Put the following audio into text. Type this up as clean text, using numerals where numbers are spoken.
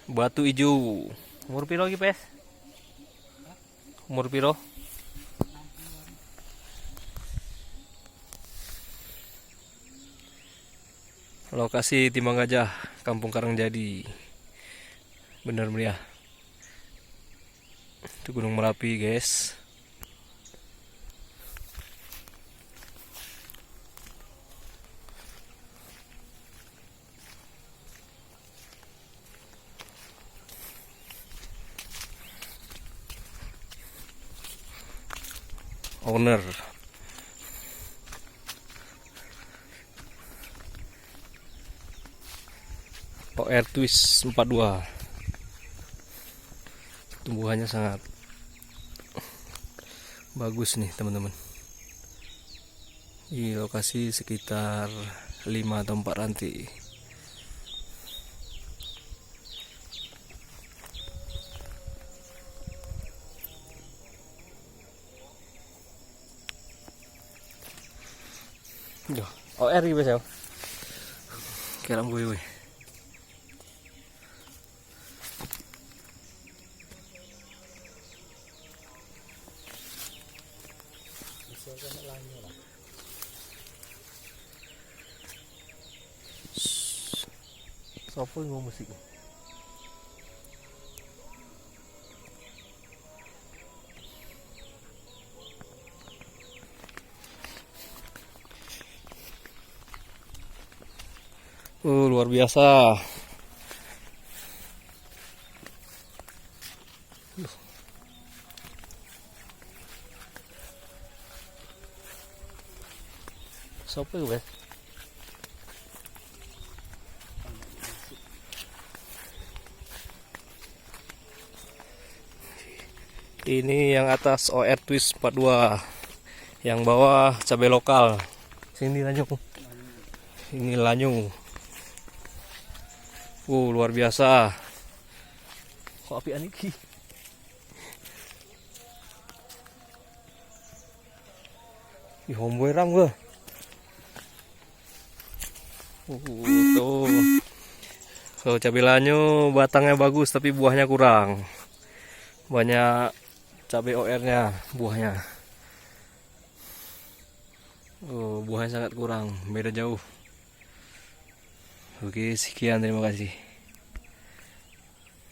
Batu ijo. Umur piro iki, Pes? Umur piro? Lokasi Timbang Gajah, Kampung Karangjadi. Bener meriah. Itu Gunung Merapi, guys. Owner OR Twist 42. Tumbuhannya sangat bagus nih teman-teman. Di lokasi sekitar 5 atau 4 rantai. Yo, OR gitu ya. Kira gue. Sopo yang mau musik? Luar biasa. Sopo itu, Bes? Ini yang atas OR Twist 42. Yang bawah cabai lokal. Sini lanjut. Ini lanyu. Luar biasa. Kok apian iki? Ih, homboy ram gua. Tuh. Kalau cabai lanyu batangnya bagus tapi buahnya kurang. Banyak cabai OR-nya, buahnya. Buahnya sangat kurang, beda jauh. Oke, sekian, terima kasih.